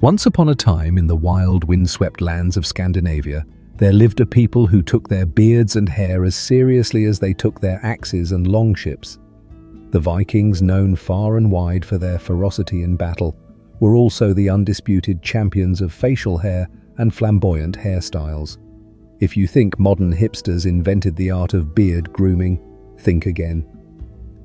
Once upon a time, in the wild, windswept lands of Scandinavia, there lived a people who took their beards and hair as seriously as they took their axes and longships. The Vikings, known far and wide for their ferocity in battle, were also the undisputed champions of facial hair and flamboyant hairstyles. If you think modern hipsters invented the art of beard grooming, think again.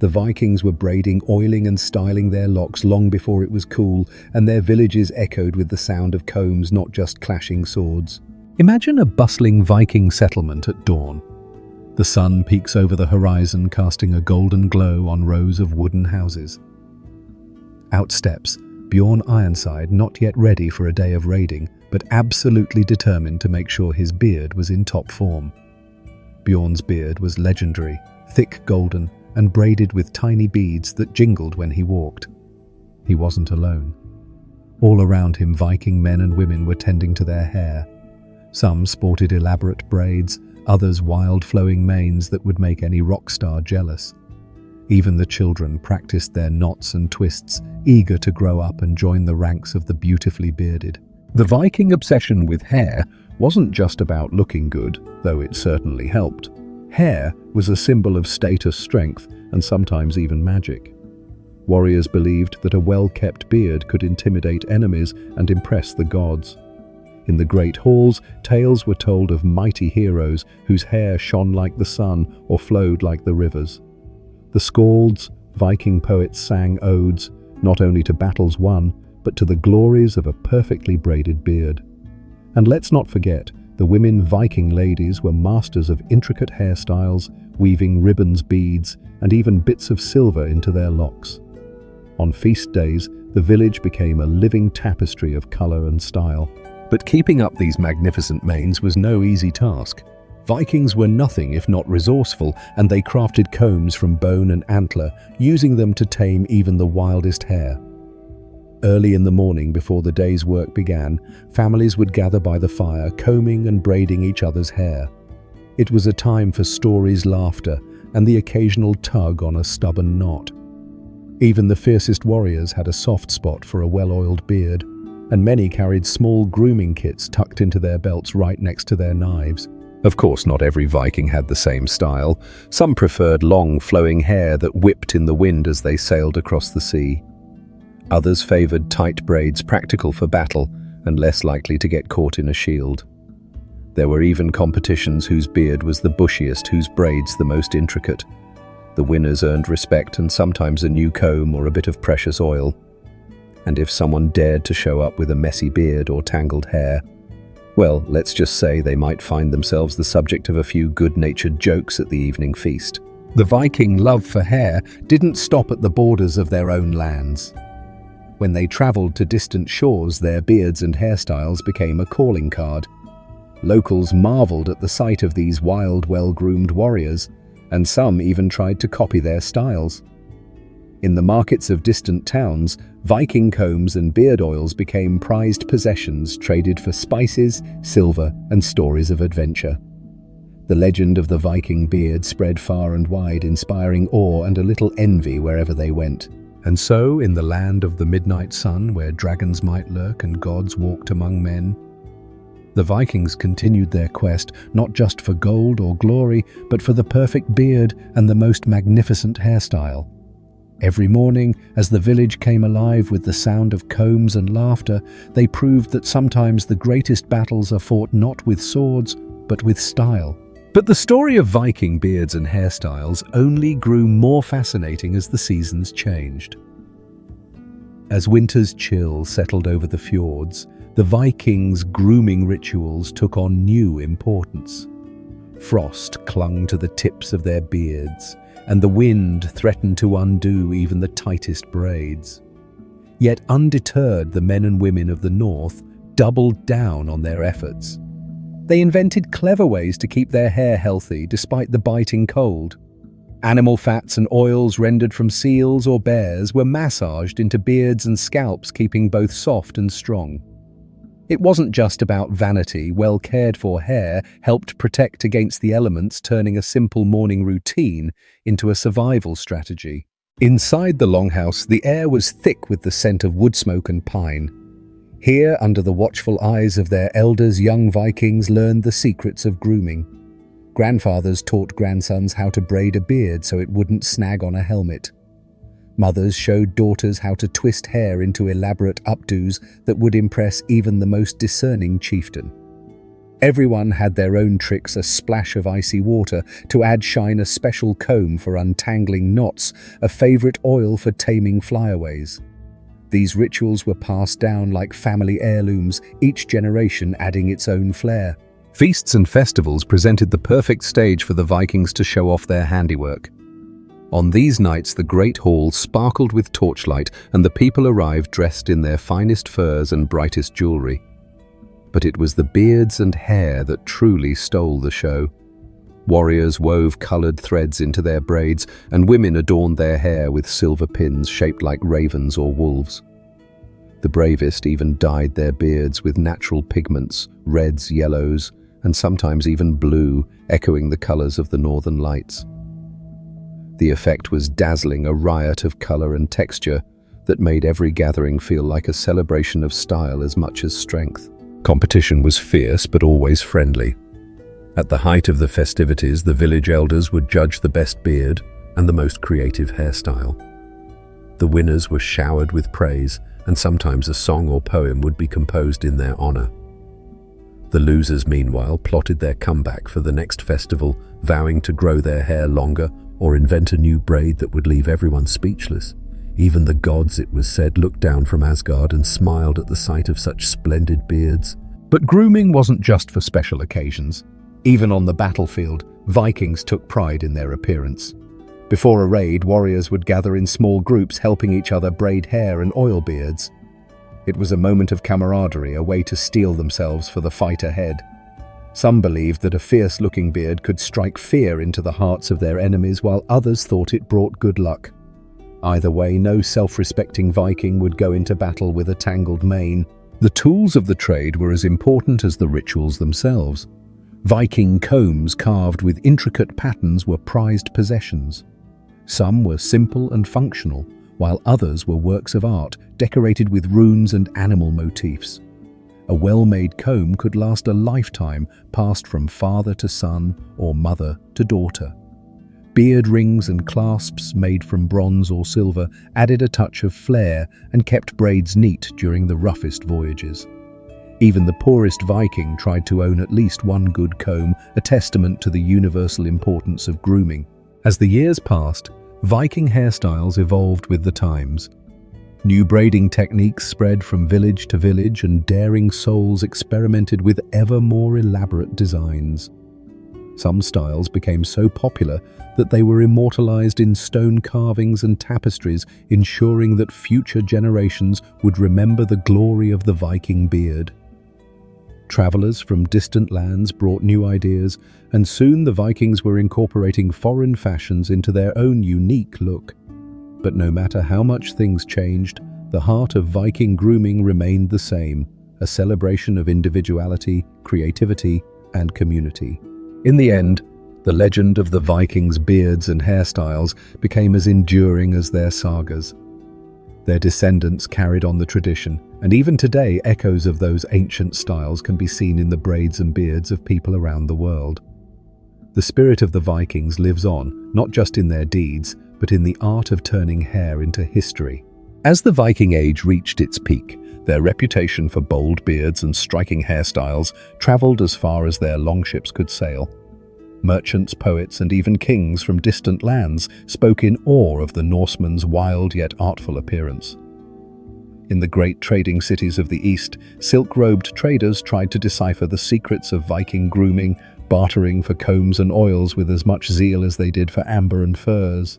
The Vikings were braiding, oiling and styling their locks long before it was cool, and their villages echoed with the sound of combs, not just clashing swords. Imagine a bustling Viking settlement at dawn. The sun peeks over the horizon, casting a golden glow on rows of wooden houses. Out steps Bjorn Ironside, not yet ready for a day of raiding, but absolutely determined to make sure his beard was in top form. Bjorn's beard was legendary, thick golden, and braided with tiny beads that jingled when he walked. He wasn't alone. All around him, Viking men and women were tending to their hair. Some sported elaborate braids, others wild flowing manes that would make any rock star jealous. Even the children practiced their knots and twists, eager to grow up and join the ranks of the beautifully bearded. The Viking obsession with hair wasn't just about looking good, though it certainly helped. Hair was a symbol of status, strength, and sometimes even magic. Warriors believed that a well-kept beard could intimidate enemies and impress the gods. In the great halls, tales were told of mighty heroes whose hair shone like the sun or flowed like the rivers. The skalds, Viking poets, sang odes, not only to battles won, but to the glories of a perfectly braided beard. And let's not forget, the women Viking ladies were masters of intricate hairstyles, weaving ribbons, beads, and even bits of silver into their locks. On feast days, the village became a living tapestry of color and style. But keeping up these magnificent manes was no easy task. Vikings were nothing if not resourceful, and they crafted combs from bone and antler, using them to tame even the wildest hare. Early in the morning, before the day's work began, families would gather by the fire, combing and braiding each other's hair. It was a time for stories, laughter, and the occasional tug on a stubborn knot. Even the fiercest warriors had a soft spot for a well-oiled beard, and many carried small grooming kits tucked into their belts right next to their knives. Of course, not every Viking had the same style. Some preferred long, flowing hair that whipped in the wind as they sailed across the sea. Others favored tight braids, practical for battle and less likely to get caught in a shield. There were even competitions whose beard was the bushiest, whose braids the most intricate. The winners earned respect and sometimes a new comb or a bit of precious oil. And if someone dared to show up with a messy beard or tangled hair, well, let's just say they might find themselves the subject of a few good-natured jokes at the evening feast. The Viking love for hair didn't stop at the borders of their own lands. When they traveled to distant shores, their beards and hairstyles became a calling card. Locals marveled at the sight of these wild, well-groomed warriors, and some even tried to copy their styles. In the markets of distant towns, Viking combs and beard oils became prized possessions, traded for spices, silver, and stories of adventure. The legend of the Viking beard spread far and wide, inspiring awe and a little envy wherever they went. And so, in the land of the midnight sun, where dragons might lurk and gods walked among men, the Vikings continued their quest, not just for gold or glory, but for the perfect beard and the most magnificent hairstyle. Every morning, as the village came alive with the sound of combs and laughter, they proved that sometimes the greatest battles are fought not with swords, but with style. But the story of Viking beards and hairstyles only grew more fascinating as the seasons changed. As winter's chill settled over the fjords, the Vikings' grooming rituals took on new importance. Frost clung to the tips of their beards, and the wind threatened to undo even the tightest braids. Yet undeterred, the men and women of the north doubled down on their efforts. They invented clever ways to keep their hair healthy despite the biting cold. Animal fats and oils rendered from seals or bears were massaged into beards and scalps, keeping both soft and strong. It wasn't just about vanity. Well cared for hair helped protect against the elements, turning a simple morning routine into a survival strategy. Inside the longhouse, the air was thick with the scent of wood smoke and pine. Here, under the watchful eyes of their elders, young Vikings learned the secrets of grooming. Grandfathers taught grandsons how to braid a beard so it wouldn't snag on a helmet. Mothers showed daughters how to twist hair into elaborate updos that would impress even the most discerning chieftain. Everyone had their own tricks: a splash of icy water to add shine, a special comb for untangling knots, a favorite oil for taming flyaways. These rituals were passed down like family heirlooms, each generation adding its own flair. Feasts and festivals presented the perfect stage for the Vikings to show off their handiwork. On these nights, the great hall sparkled with torchlight, and the people arrived dressed in their finest furs and brightest jewelry. But it was the beards and hair that truly stole the show. Warriors wove colored threads into their braids, and women adorned their hair with silver pins shaped like ravens or wolves. The bravest even dyed their beards with natural pigments, reds, yellows, and sometimes even blue, echoing the colors of the northern lights. The effect was dazzling, a riot of color and texture that made every gathering feel like a celebration of style as much as strength. Competition was fierce but always friendly. At the height of the festivities, the village elders would judge the best beard and the most creative hairstyle. The winners were showered with praise, and sometimes a song or poem would be composed in their honor. The losers, meanwhile, plotted their comeback for the next festival, vowing to grow their hair longer or invent a new braid that would leave everyone speechless. Even the gods, it was said, looked down from Asgard and smiled at the sight of such splendid beards. But grooming wasn't just for special occasions. Even on the battlefield, Vikings took pride in their appearance. Before a raid, warriors would gather in small groups, helping each other braid hair and oil beards. It was a moment of camaraderie, a way to steel themselves for the fight ahead. Some believed that a fierce-looking beard could strike fear into the hearts of their enemies, while others thought it brought good luck. Either way, no self-respecting Viking would go into battle with a tangled mane. The tools of the trade were as important as the rituals themselves. Viking combs carved with intricate patterns were prized possessions. Some were simple and functional, while others were works of art, decorated with runes and animal motifs. A well-made comb could last a lifetime, passed from father to son or mother to daughter. Beard rings and clasps made from bronze or silver added a touch of flair and kept braids neat during the roughest voyages. Even the poorest Viking tried to own at least one good comb, a testament to the universal importance of grooming. As the years passed, Viking hairstyles evolved with the times. New braiding techniques spread from village to village, and daring souls experimented with ever more elaborate designs. Some styles became so popular that they were immortalized in stone carvings and tapestries, ensuring that future generations would remember the glory of the Viking beard. Travelers from distant lands brought new ideas, and soon the Vikings were incorporating foreign fashions into their own unique look. But no matter how much things changed, the heart of Viking grooming remained the same, a celebration of individuality, creativity, and community. In the end, the legend of the Vikings' beards and hairstyles became as enduring as their sagas. Their descendants carried on the tradition, and even today echoes of those ancient styles can be seen in the braids and beards of people around the world. The spirit of the Vikings lives on, not just in their deeds, but in the art of turning hair into history. As the Viking Age reached its peak, their reputation for bold beards and striking hairstyles traveled as far as their longships could sail. Merchants, poets, and even kings from distant lands spoke in awe of the Norsemen's wild yet artful appearance. In the great trading cities of the East, silk-robed traders tried to decipher the secrets of Viking grooming, bartering for combs and oils with as much zeal as they did for amber and furs.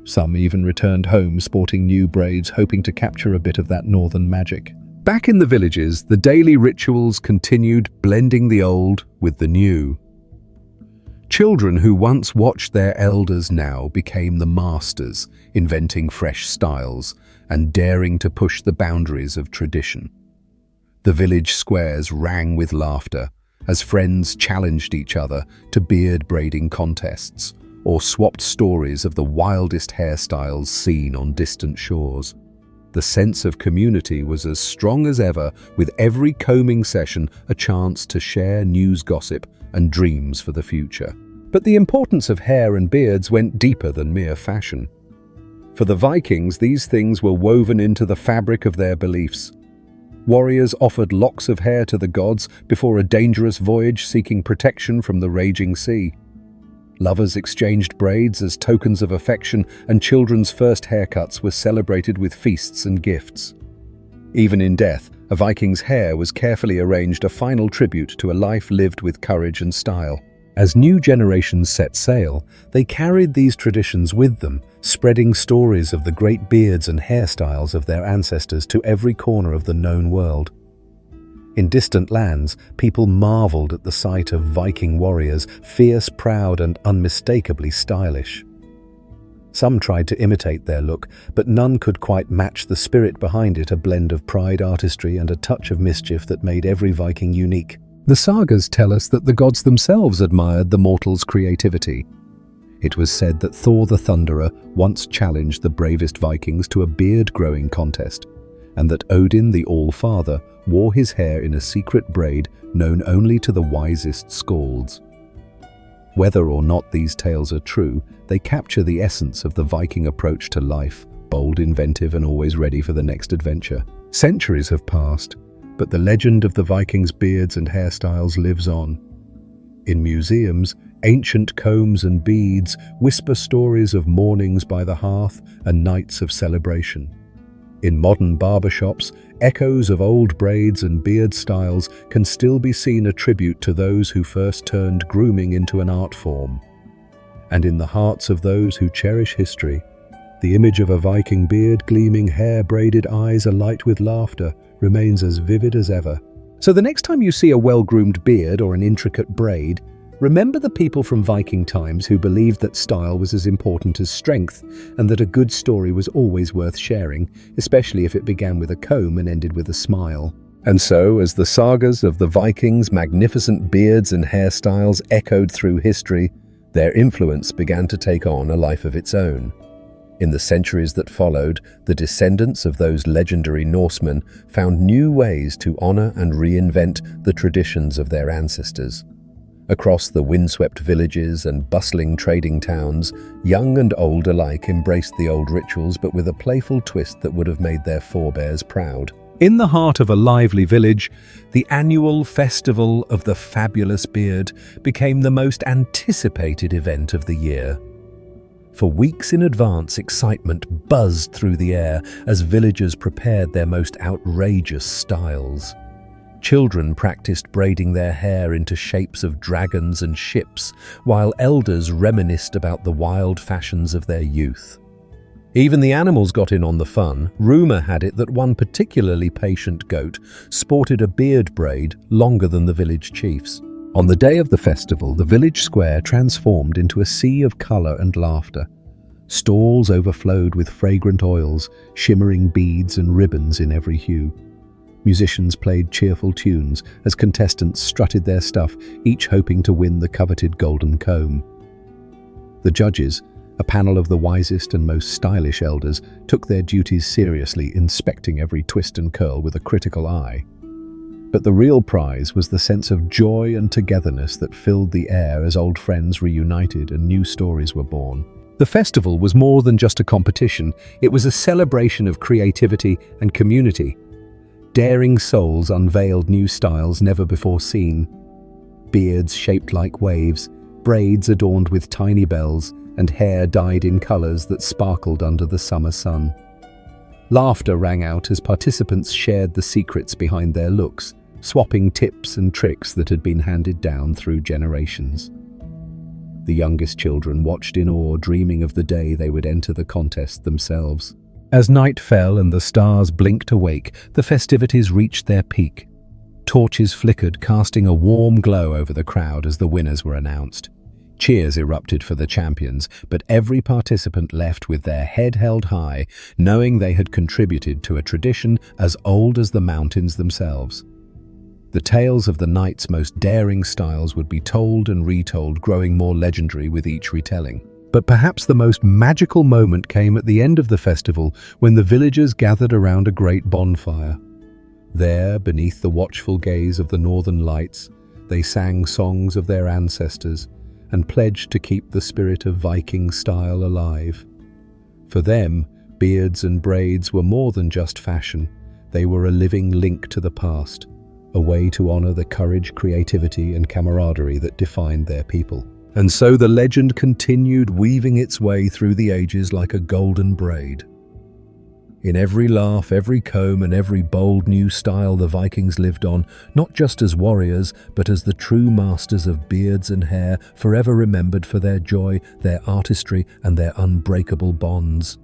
Some even returned home sporting new braids, hoping to capture a bit of that northern magic. Back in the villages, the daily rituals continued, blending the old with the new. Children who once watched their elders now became the masters, inventing fresh styles and daring to push the boundaries of tradition. The village squares rang with laughter as friends challenged each other to beard braiding contests or swapped stories of the wildest hairstyles seen on distant shores. The sense of community was as strong as ever, with every combing session a chance to share news gossip and dreams for the future. But the importance of hair and beards went deeper than mere fashion. For the Vikings, these things were woven into the fabric of their beliefs. Warriors offered locks of hair to the gods before a dangerous voyage seeking protection from the raging sea. Lovers exchanged braids as tokens of affection, and children's first haircuts were celebrated with feasts and gifts. Even in death, a Viking's hair was carefully arranged, a final tribute to a life lived with courage and style. As new generations set sail, they carried these traditions with them, spreading stories of the great beards and hairstyles of their ancestors to every corner of the known world. In distant lands, people marveled at the sight of Viking warriors, fierce, proud, and unmistakably stylish. Some tried to imitate their look, but none could quite match the spirit behind it, a blend of pride, artistry, and a touch of mischief that made every Viking unique. The sagas tell us that the gods themselves admired the mortals' creativity. It was said that Thor the Thunderer once challenged the bravest Vikings to a beard-growing contest, and that Odin the All-Father wore his hair in a secret braid known only to the wisest skalds. Whether or not these tales are true, they capture the essence of the Viking approach to life, bold, inventive, and always ready for the next adventure. Centuries have passed, but the legend of the Vikings' beards and hairstyles lives on. In museums, ancient combs and beads whisper stories of mornings by the hearth and nights of celebration. In modern barbershops, echoes of old braids and beard styles can still be seen, a tribute to those who first turned grooming into an art form. And in the hearts of those who cherish history, the image of a Viking beard, gleaming hair, braided eyes alight with laughter, remains as vivid as ever. So the next time you see a well-groomed beard or an intricate braid, remember the people from Viking times who believed that style was as important as strength, and that a good story was always worth sharing, especially if it began with a comb and ended with a smile. And so, as the sagas of the Vikings' magnificent beards and hairstyles echoed through history, their influence began to take on a life of its own. In the centuries that followed, the descendants of those legendary Norsemen found new ways to honor and reinvent the traditions of their ancestors. Across the windswept villages and bustling trading towns, young and old alike embraced the old rituals, but with a playful twist that would have made their forebears proud. In the heart of a lively village, the annual Festival of the Fabulous Beard became the most anticipated event of the year. For weeks in advance, excitement buzzed through the air as villagers prepared their most outrageous styles. Children practiced braiding their hair into shapes of dragons and ships, while elders reminisced about the wild fashions of their youth. Even the animals got in on the fun. Rumor had it that one particularly patient goat sported a beard braid longer than the village chiefs. On the day of the festival, the village square transformed into a sea of color and laughter. Stalls overflowed with fragrant oils, shimmering beads and ribbons in every hue. Musicians played cheerful tunes as contestants strutted their stuff, each hoping to win the coveted golden comb. The judges, a panel of the wisest and most stylish elders, took their duties seriously, inspecting every twist and curl with a critical eye. But the real prize was the sense of joy and togetherness that filled the air as old friends reunited and new stories were born. The festival was more than just a competition. It was a celebration of creativity and community. Daring souls unveiled new styles never before seen. Beards shaped like waves, braids adorned with tiny bells, and hair dyed in colors that sparkled under the summer sun. Laughter rang out as participants shared the secrets behind their looks, swapping tips and tricks that had been handed down through generations. The youngest children watched in awe, dreaming of the day they would enter the contest themselves. As night fell and the stars blinked awake, the festivities reached their peak. Torches flickered, casting a warm glow over the crowd as the winners were announced. Cheers erupted for the champions, but every participant left with their head held high, knowing they had contributed to a tradition as old as the mountains themselves. The tales of the night's most daring styles would be told and retold, growing more legendary with each retelling. But perhaps the most magical moment came at the end of the festival when the villagers gathered around a great bonfire. There, beneath the watchful gaze of the northern lights, they sang songs of their ancestors and pledged to keep the spirit of Viking style alive. For them, beards and braids were more than just fashion. They were a living link to the past, a way to honor the courage, creativity, and camaraderie that defined their people. And so the legend continued, weaving its way through the ages like a golden braid. In every laugh, every comb, and every bold new style, the Vikings lived on, not just as warriors, but as the true masters of beards and hair, forever remembered for their joy, their artistry, and their unbreakable bonds.